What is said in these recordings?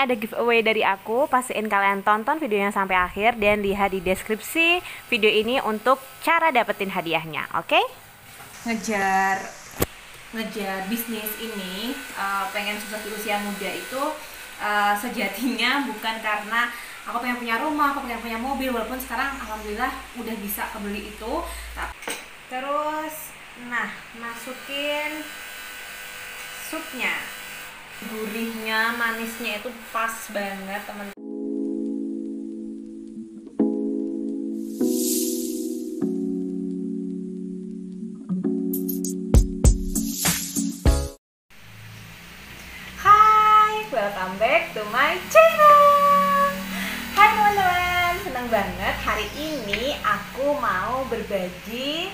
ada giveaway dari aku. Pastiin kalian tonton videonya sampai akhir dan lihat di deskripsi video ini untuk cara dapetin hadiahnya, oke? Ngejar bisnis ini, pengen sukses di usia muda itu sejatinya bukan karena aku pengen punya rumah, aku pengen punya mobil, walaupun sekarang alhamdulillah udah bisa kebeli itu. Terus, nah, masukin supnya, gurihnya, manisnya itu pas banget teman. Hai, welcome back to my channel. Hai teman-teman, senang banget hari ini aku mau berbagi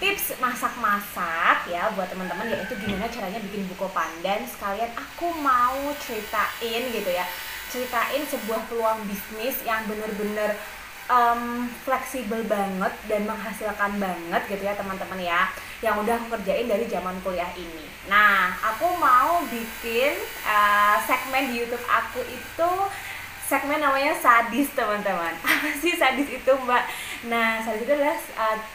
tips masak-masak ya buat teman-teman, yaitu gimana caranya bikin buko pandan. Sekalian aku mau ceritain gitu ya, ceritain sebuah peluang bisnis yang bener-bener fleksibel banget dan menghasilkan banget gitu ya teman-teman ya, yang udah aku kerjain dari zaman kuliah ini. Nah, aku mau bikin segmen di YouTube aku itu segmen namanya sadis teman-teman. Apa sih sadis itu mbak? Nah, sadis itu adalah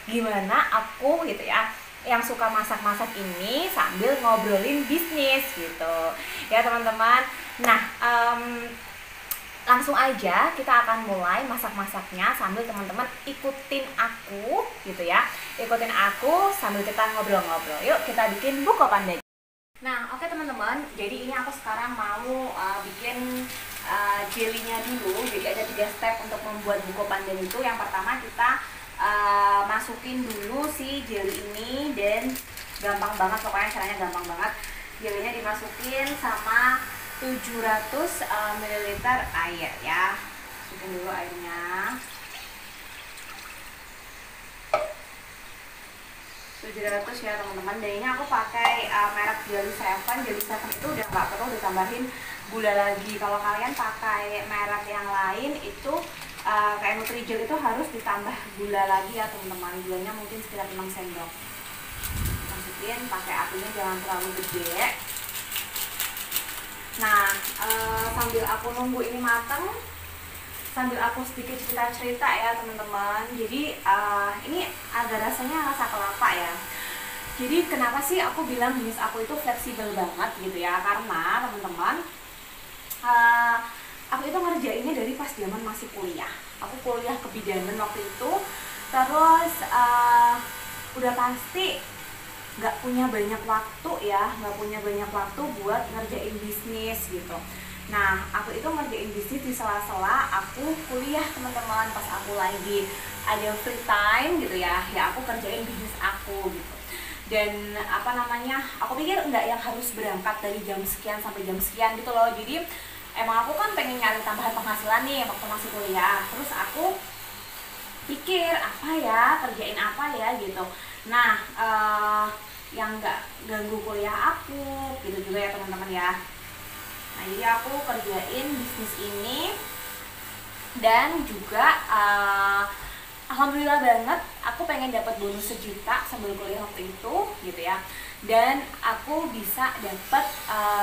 gimana aku gitu ya yang suka masak-masak ini sambil ngobrolin bisnis gitu ya teman-teman. Nah, langsung aja kita akan mulai masak-masaknya sambil teman-teman ikutin aku gitu ya, ikutin aku sambil kita ngobrol-ngobrol. Yuk kita bikin buko pandan. Nah, oke teman-teman, jadi ini aku sekarang mau bikin jelinya dulu. Jadi ada 3 step untuk membuat buko pandan itu. Yang pertama kita masukin dulu si jeli ini, dan gampang banget, pokoknya caranya gampang banget. Jelinya dimasukin sama 700 ml air ya. Masukin dulu airnya. 700 ya teman-teman. Dan ini aku pakai merek Jelly Seven. Jelly Seven itu udah nggak perlu ditambahin gula lagi. Kalau kalian pakai merek yang lain itu kayak Nutrijel itu harus ditambah gula lagi ya teman-teman. Gulanya mungkin sekitar 6 sendok. Masukin, pakai apinya jangan terlalu gede. Nah, sambil aku nunggu ini mateng, sambil aku sedikit cerita-cerita ya teman-teman. Jadi ini ada rasanya rasa kelapa ya. Jadi kenapa sih aku bilang bisnis aku itu fleksibel banget gitu ya? Karena teman-teman, aku itu ngerjainnya dari pas zaman masih kuliah. Aku kuliah kebidanan waktu itu. Terus udah pasti nggak punya banyak waktu ya, nggak punya banyak waktu buat ngerjain bisnis gitu. Nah, aku itu ngerjain bisnis di sela-sela aku kuliah teman-teman. Pas aku lagi ada free time gitu ya, ya aku kerjain bisnis aku gitu. Dan apa namanya, aku pikir enggak yang harus berangkat dari jam sekian sampai jam sekian gitu loh. Jadi emang aku kan pengen nyari tambahan penghasilan nih waktu masih kuliah. Terus aku pikir apa ya, kerjain apa ya gitu. Nah, yang nggak ganggu kuliah aku gitu juga ya teman-teman ya. Nah, jadi aku kerjain bisnis ini, dan juga alhamdulillah banget aku pengen dapat bonus 1 juta sambil kuliah waktu itu gitu ya. Dan aku bisa dapat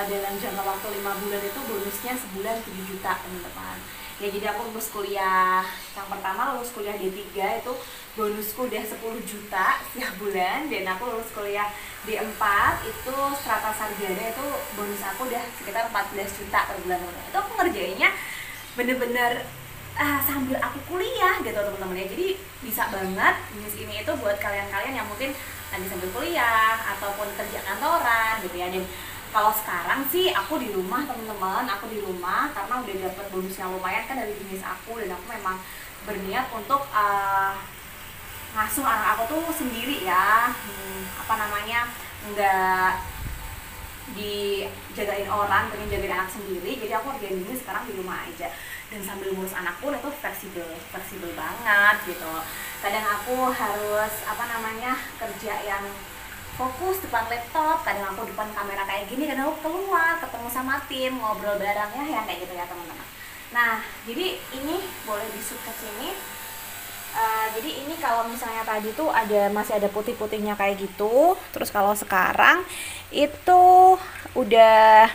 dalam jangka waktu 5 bulan itu bonusnya sebulan 7 juta teman-teman. Ya, jadi aku lulus kuliah yang pertama, lulus kuliah D3 itu bonusku udah 10 juta setiap bulan. Dan aku lulus kuliah D4 itu strata sarjana, itu bonus aku udah sekitar 14 juta per bulan. Itu aku ngerjainnya bener-bener sambil aku kuliah gitu teman-teman ya. Jadi bisa banget bisnis ini itu buat kalian-kalian yang mungkin lagi sambil kuliah ataupun kerja kantoran gitu ya. Dan kalau sekarang sih aku di rumah teman-teman, aku di rumah karena udah dapet bonus yang lumayan kan dari bisnis aku. Dan aku memang berniat untuk ngasuh anak aku tuh sendiri ya, apa namanya, nggak dijagain orang, pengen jagain anak sendiri. Jadi aku kerjain ini sekarang di rumah aja, dan sambil ngurus anak pun itu fleksibel banget gitu. Kadang aku harus apa namanya, kerja yang fokus depan laptop, kadang aku depan kamera kayak gini, kadang aku keluar ketemu sama tim, ngobrol barengnya yang kayak gitu ya teman-teman. Nah, jadi ini boleh di-shoot ke sini. Jadi ini kalau misalnya tadi tuh masih ada putih-putihnya kayak gitu. Terus kalau sekarang itu udah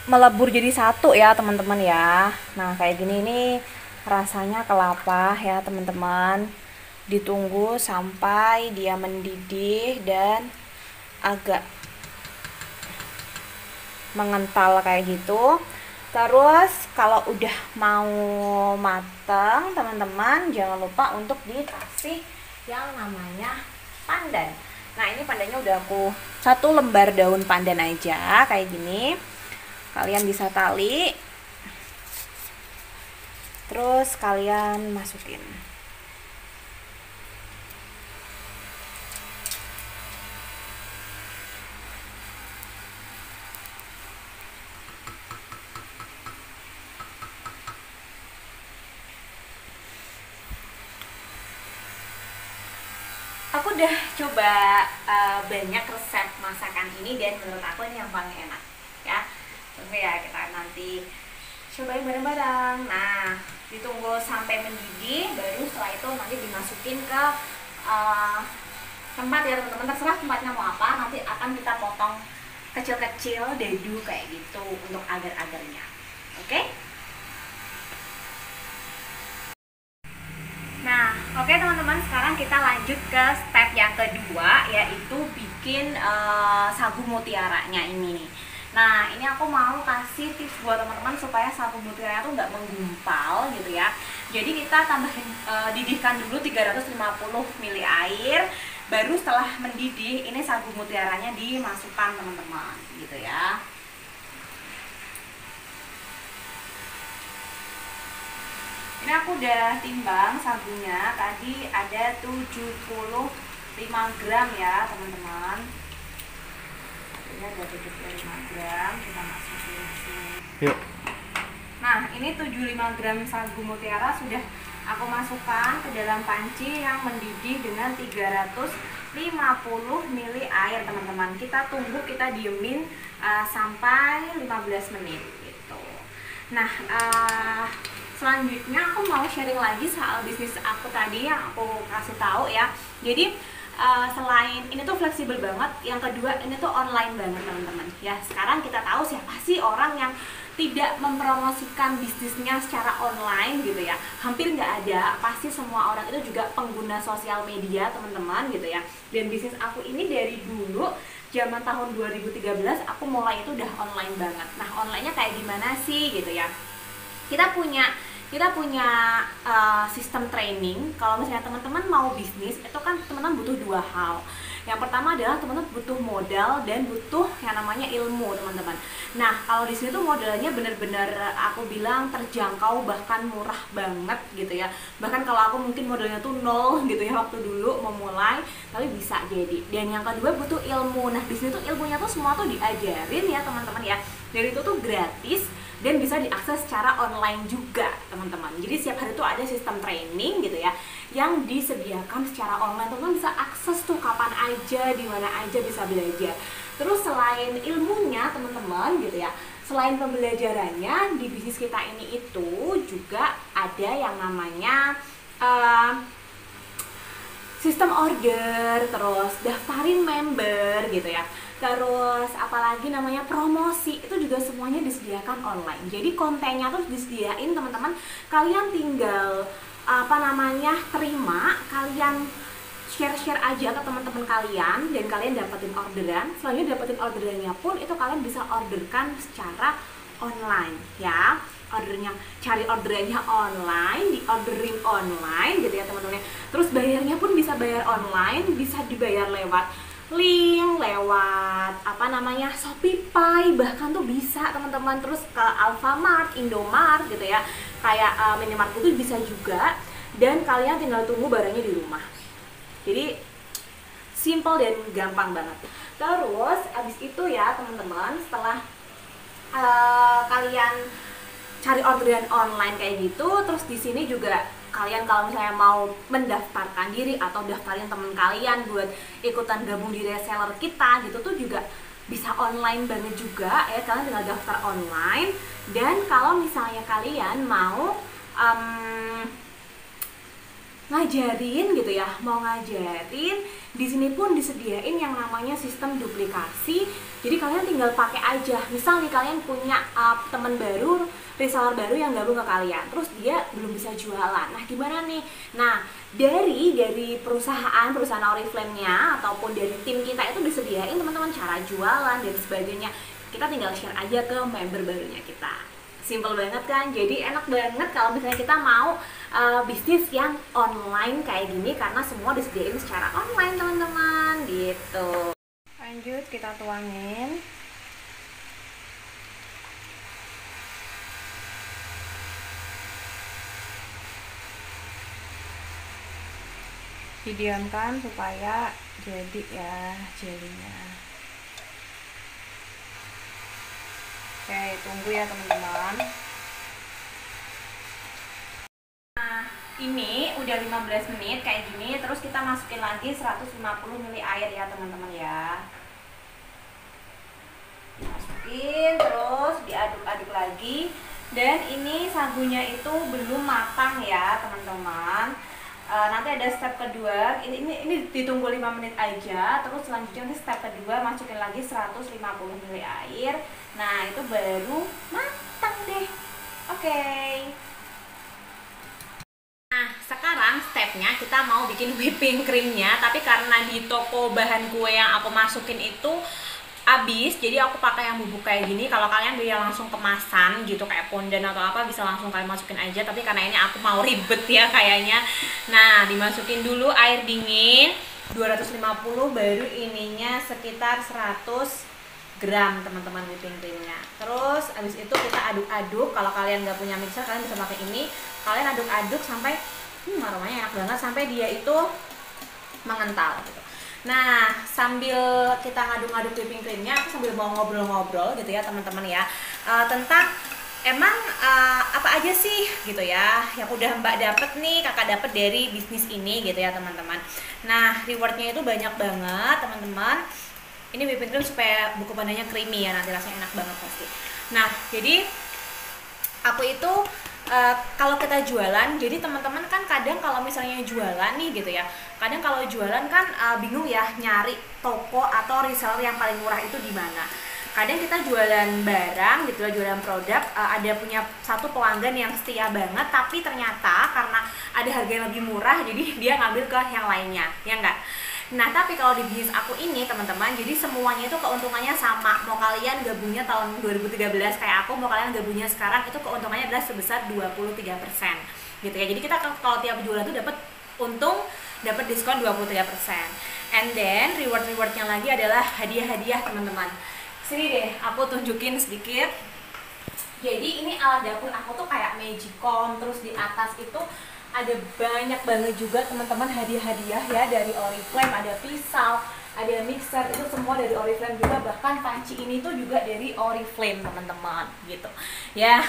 melebur jadi satu ya teman-teman ya. Nah kayak gini nih rasanya kelapa ya teman-teman. Ditunggu sampai dia mendidih dan agak mengental kayak gitu. Terus kalau udah mau matang teman-teman, jangan lupa untuk dikasih yang namanya pandan. Nah ini pandannya udah aku 1 lembar daun pandan aja kayak gini. Kalian bisa tali, terus kalian masukin. Aku udah coba banyak resep masakan ini dan menurut aku ini yang paling enak ya. Tunggu ya, kita nanti cobain bareng-bareng. Nah ditunggu sampai mendidih, baru setelah itu nanti dimasukin ke tempat ya teman-teman, terserah tempatnya mau apa. Nanti akan kita potong kecil-kecil dadu kayak gitu untuk agar-agarnya. Oke? Nah, oke teman-teman, sekarang kita lanjut ke step yang kedua, yaitu bikin sagu mutiaranya ini nih. Nah, ini aku mau kasih tips buat teman-teman supaya sagu mutiara itu nggak menggumpal gitu ya. Jadi kita tambahin, didihkan dulu 350 ml air, baru setelah mendidih ini sagu mutiaranya dimasukkan teman-teman gitu ya. Ini aku udah timbang sagunya, tadi ada 75 gram ya teman-teman. Ini ada 75 gram, kita masukin sini. Yuk. Nah ini 75 gram sagu mutiara sudah aku masukkan ke dalam panci yang mendidih dengan 350 ml air teman-teman. Kita tunggu, kita diemin sampai 15 menit gitu. Nah selanjutnya aku mau sharing lagi soal bisnis aku tadi yang aku kasih tahu ya. Jadi selain ini tuh fleksibel banget, yang kedua ini tuh online banget teman-teman ya. Sekarang kita tahu siapa sih orang yang tidak mempromosikan bisnisnya secara online gitu ya. Hampir nggak ada, pasti semua orang itu juga pengguna sosial media teman-teman gitu ya. Dan bisnis aku ini dari dulu zaman tahun 2013 aku mulai itu udah online banget. Nah onlinenya kayak gimana sih gitu ya. Kita punya sistem training. Kalau misalnya teman-teman mau bisnis, itu kan teman-teman butuh 2 hal. Yang pertama adalah teman-teman butuh modal dan butuh yang namanya ilmu teman-teman. Nah kalau di sini tuh modalnya bener-bener aku bilang terjangkau, bahkan murah banget gitu ya. Bahkan kalau aku mungkin modalnya tuh 0 gitu ya waktu dulu memulai, tapi bisa jadi. Dan yang kedua butuh ilmu. Nah di sini tuh ilmunya tuh semua tuh diajarin ya teman-teman ya. Dan itu tuh gratis dan bisa diakses secara online juga teman-teman. Jadi setiap hari tuh ada sistem training gitu ya yang disediakan secara online. Teman-teman bisa akses tuh kapan aja, di mana aja bisa belajar. Terus selain ilmunya teman-teman gitu ya, selain pembelajarannya di bisnis kita ini itu juga ada yang namanya sistem order, terus daftarin member gitu ya. Terus apalagi namanya promosi, itu juga semuanya disediakan online. Jadi kontennya tuh disediain teman-teman, kalian tinggal terima, kalian share aja ke teman-teman kalian dan kalian dapetin orderan. Selanjutnya dapetin orderannya pun itu kalian bisa orderkan secara online ya. Cari orderannya online, diorderin online gitu ya teman-teman. Terus bayarnya pun bisa bayar online, bisa dibayar lewat link, lewat Shopee, bahkan tuh bisa teman-teman. Terus ke Alfamart, Indomart gitu ya, kayak Minimart itu bisa juga. Dan kalian tinggal tunggu barangnya di rumah. Jadi simple dan gampang banget. Terus abis itu ya teman-teman, setelah kalian cari orderan online kayak gitu, terus di sini juga kalian kalau misalnya mau mendaftarkan diri atau daftarin temen kalian buat ikutan gabung di reseller kita gitu tuh juga bisa online banget juga ya. Kalian tinggal daftar online. Dan kalau misalnya kalian mau ngajarin gitu ya, mau ngajarin, di sini pun disediain yang namanya sistem duplikasi Jadi kalian tinggal pakai aja. Misal nih kalian punya teman baru, reseller baru yang gabung ke kalian, terus dia belum bisa jualan. Nah gimana nih? Nah dari perusahaan Oriflame-nya ataupun dari tim kita itu disediain teman-teman cara jualan dan sebagainya. Kita tinggal share aja ke member barunya kita. Simple banget kan? Jadi enak banget kalau misalnya kita mau bisnis yang online kayak gini, karena semua disediain secara online teman-teman gitu. Lanjut kita tuangin. Didiamkan supaya jadi ya jelinya. Oke, tunggu ya teman-teman. Nah, ini udah 15 menit kayak gini, terus kita masukin lagi 150 ml air ya teman-teman ya. Masukin, terus diaduk-aduk lagi. Dan ini sagunya itu belum matang ya teman-teman. Nanti ada step kedua, ini ditunggu 5 menit aja. Terus selanjutnya nanti step kedua masukin lagi 150 ml air. Nah itu baru matang deh. Oke. Nah sekarang stepnya kita mau bikin whipping creamnya. Tapi karena di toko bahan kue yang aku masukin itu habis, jadi aku pakai yang bubuk kayak gini. Kalau kalian beli langsung kemasan gitu kayak pondan atau apa, bisa langsung kalian masukin aja. Tapi karena ini aku mau ribet ya kayaknya. Nah dimasukin dulu air dingin 250, baru ininya sekitar 100 gram teman-teman whipping creamnya. Terus abis itu kita aduk-aduk. Kalau kalian nggak punya mixer, kalian bisa pakai ini. Kalian aduk-aduk sampai aromanya enak banget, sampai dia itu mengental gitu. Nah, sambil kita ngaduk-ngaduk whipping creamnya, aku sambil mau ngobrol-ngobrol gitu ya teman-teman ya, tentang emang apa aja sih gitu ya yang udah Mbak dapet nih, kakak dapet dari bisnis ini gitu ya teman-teman. Nah, rewardnya itu banyak banget teman-teman. Ini whipping cream supaya buku pandanya creamy ya, nanti rasanya enak banget pasti. Nah, jadi aku itu kalau kita jualan, jadi teman-teman kan kadang kalau misalnya jualan nih gitu ya, kadang kalau jualan kan bingung ya nyari toko atau reseller yang paling murah itu di mana. Kadang kita jualan barang gitu ya, jualan produk, ada punya satu pelanggan yang setia banget, tapi ternyata karena ada harga yang lebih murah, jadi dia ngambil ke yang lainnya, ya enggak? Nah tapi kalau di bisnis aku ini teman-teman, jadi semuanya itu keuntungannya sama. Mau kalian gabungnya tahun 2013 kayak aku, mau kalian gabungnya sekarang, itu keuntungannya adalah sebesar 23% gitu ya. Jadi kita kalau tiap jualan tuh dapat untung, dapat diskon 23%. And then rewardnya lagi adalah hadiah-hadiah teman-teman. Sini deh aku tunjukin sedikit. Jadi ini alat dapur aku tuh kayak magicom, terus di atas itu ada banyak banget juga teman-teman hadiah-hadiah ya dari Oriflame. Ada pisau, ada mixer, itu semua dari Oriflame juga. Bahkan panci ini tuh juga dari Oriflame teman-teman gitu ya.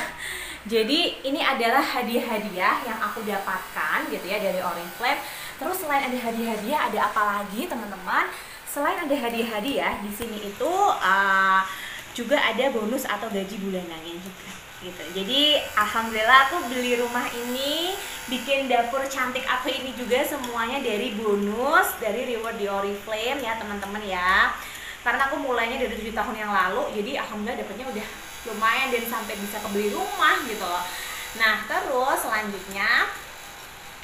Jadi ini adalah hadiah-hadiah yang aku dapatkan gitu ya dari Oriflame. Terus selain ada hadiah-hadiah, ada apa lagi teman-teman? Selain ada hadiah-hadiah, di sini itu juga ada bonus atau gaji bulanannya juga gitu. Jadi alhamdulillah aku beli rumah ini, bikin dapur cantik aku ini juga semuanya dari bonus, dari reward di Oriflame ya teman-teman ya. Karena aku mulainya dari 7 tahun yang lalu, jadi alhamdulillah dapatnya udah lumayan dan sampai bisa kebeli rumah gitu loh. Nah terus selanjutnya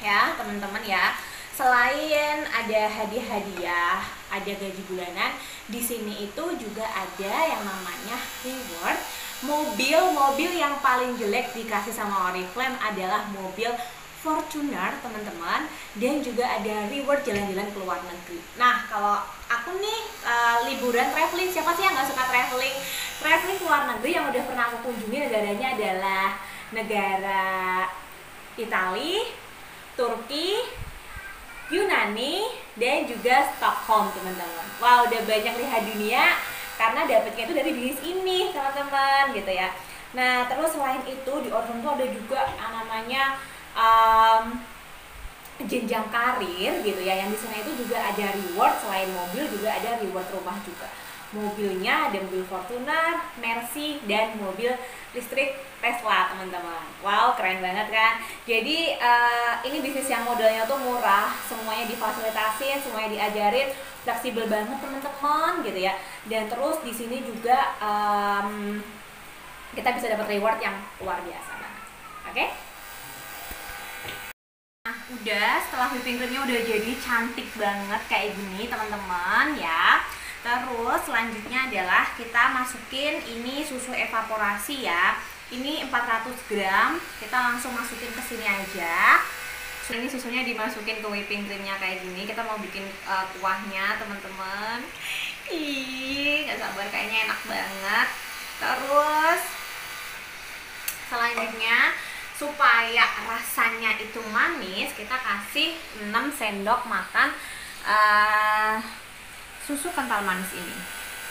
ya teman-teman ya, selain ada hadiah-hadiah, ada gaji bulanan, di sini itu juga ada yang namanya reward. Mobil yang paling jelek dikasih sama Oriflame adalah mobil Fortuner teman-teman, dan juga ada reward jalan-jalan ke luar negeri. Nah kalau aku nih liburan traveling, siapa sih yang nggak suka traveling? Traveling ke luar negeri yang udah pernah aku kunjungi negaranya adalah negara Italia, Turki, Yunani, dan juga Stockholm teman-teman. Wow, udah banyak lihat dunia karena dapetnya itu dari bisnis ini teman-teman gitu ya. Nah terus selain itu di Oriflame tuh ada juga yang namanya jenjang karir gitu ya, yang di sana itu juga ada reward. Selain mobil juga ada reward rumah juga. mobilnya ada mobil Fortuner, Mercy, dan mobil listrik Tesla teman-teman. Wow, keren banget kan? Jadi ini bisnis yang modalnya tuh murah, semuanya difasilitasin, semuanya diajarin, fleksibel banget teman-teman gitu ya. Dan terus di sini juga kita bisa dapat reward yang luar biasa banget. Oke? Nah, udah setelah whipping creamnya udah jadi cantik banget kayak gini teman-teman ya. Terus selanjutnya adalah kita masukin ini susu evaporasi ya. Ini 400 gram, kita langsung masukin ke sini aja. Ini susunya dimasukin ke whipping creamnya kayak gini. Kita mau bikin kuahnya teman-teman. Ih, gak sabar, kayaknya enak banget. Terus selanjutnya supaya rasanya itu manis, kita kasih 6 sendok makan susu kental manis ini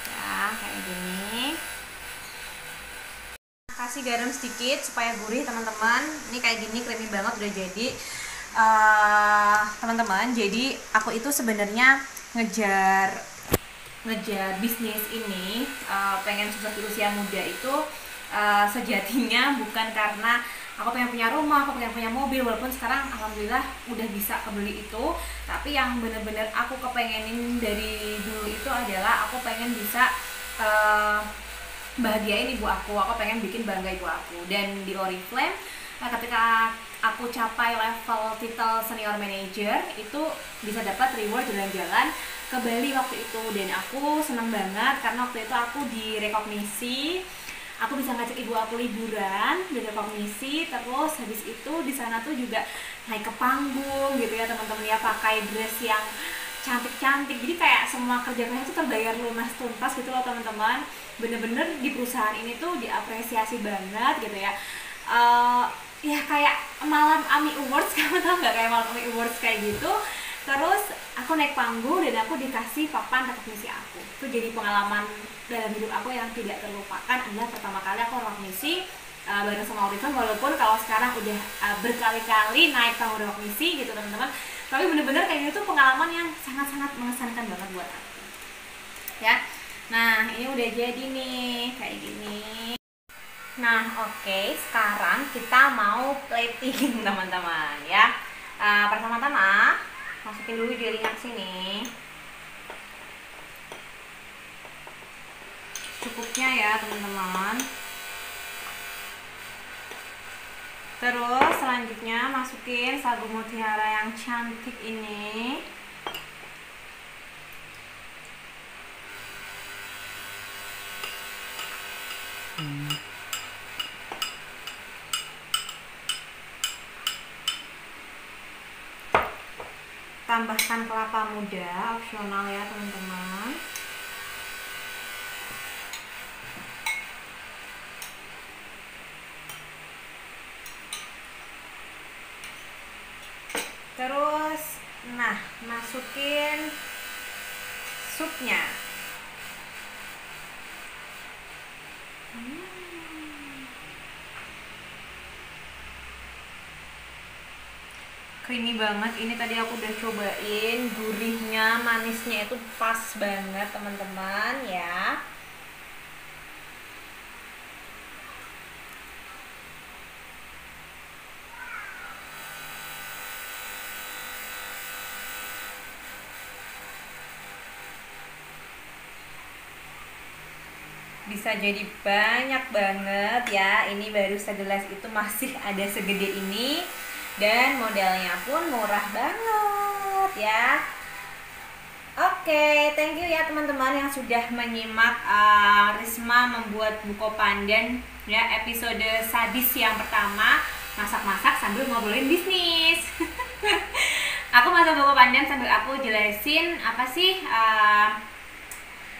ya, kayak gini. Kasih garam sedikit supaya gurih teman-teman. Ini kayak gini creamy banget udah jadi teman-teman. Jadi aku itu sebenarnya ngejar bisnis ini, pengen sukses di usia muda itu sejatinya bukan karena aku pengen punya rumah, aku pengen punya mobil, walaupun sekarang alhamdulillah udah bisa kebeli itu. Tapi yang bener-bener aku kepengenin dari dulu itu adalah aku pengen bisa bahagiain ibu aku pengen bikin bangga ibu aku. Dan di Oriflame ketika aku capai level titel senior manager itu bisa dapat reward jalan-jalan ke Bali waktu itu. Dan aku seneng banget karena waktu itu aku direkognisi, aku bisa ngajak ibu aku liburan dari kognisi. Terus habis itu di sana tuh juga naik ke panggung gitu ya teman-teman ya, pakai dress yang cantik-cantik. Jadi kayak semua kerja keras itu terbayar lunas tuntas gitu loh teman-teman. Bener-bener di perusahaan ini tuh diapresiasi banget gitu ya. Ya kayak malam AMI Awards, kamu tau nggak, kayak malam AMI Awards kayak gitu. Terus aku naik panggung dan aku dikasih papan rekognisi aku. Itu jadi pengalaman dalam hidup aku yang tidak terlupakan. Adalah pertama kali aku rekognisi bareng sama Oriflame, walaupun kalau sekarang udah berkali-kali naik panggung rekognisi gitu teman-teman. Tapi bener-bener kayak gitu pengalaman yang sangat-sangat mengesankan banget buat aku ya. Nah ini udah jadi nih kayak gini. Nah oke, sekarang kita mau plating teman-teman ya. Pertama-tama masukin dulu jelinya ke sini. Cukupnya ya teman-teman. Terus selanjutnya masukin sagu mutiara yang cantik ini. Tambahkan kelapa muda, opsional ya teman-teman. Terus, nah masukin supnya. Creamy banget. Ini tadi aku udah cobain, gurihnya, manisnya itu pas banget teman-teman ya. Bisa jadi banyak banget ya. Ini baru segelas itu masih ada segede ini. Dan modalnya pun murah banget ya. Oke, thank you ya teman-teman yang sudah menyimak Risma membuat buko pandan ya, episode sadis yang pertama, masak-masak sambil ngobrolin bisnis. Aku masak buko pandan sambil aku jelasin apa sih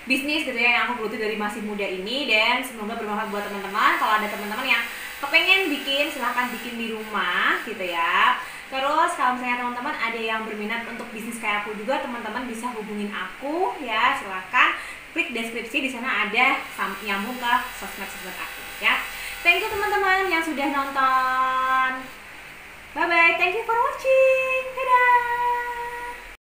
bisnis gitu ya yang aku geluti dari masih muda ini. Dan semoga bermanfaat buat teman-teman. Kalau ada teman-teman yang kepengen bikin, silahkan bikin di rumah gitu ya. Terus kalau misalnya teman-teman ada yang berminat untuk bisnis kayak aku juga, teman-teman bisa hubungin aku ya, silahkan klik deskripsi, di sana ada nyambung ke sosmed aku ya. Thank you teman-teman yang sudah nonton. Bye bye, thank you for watching. Dadah.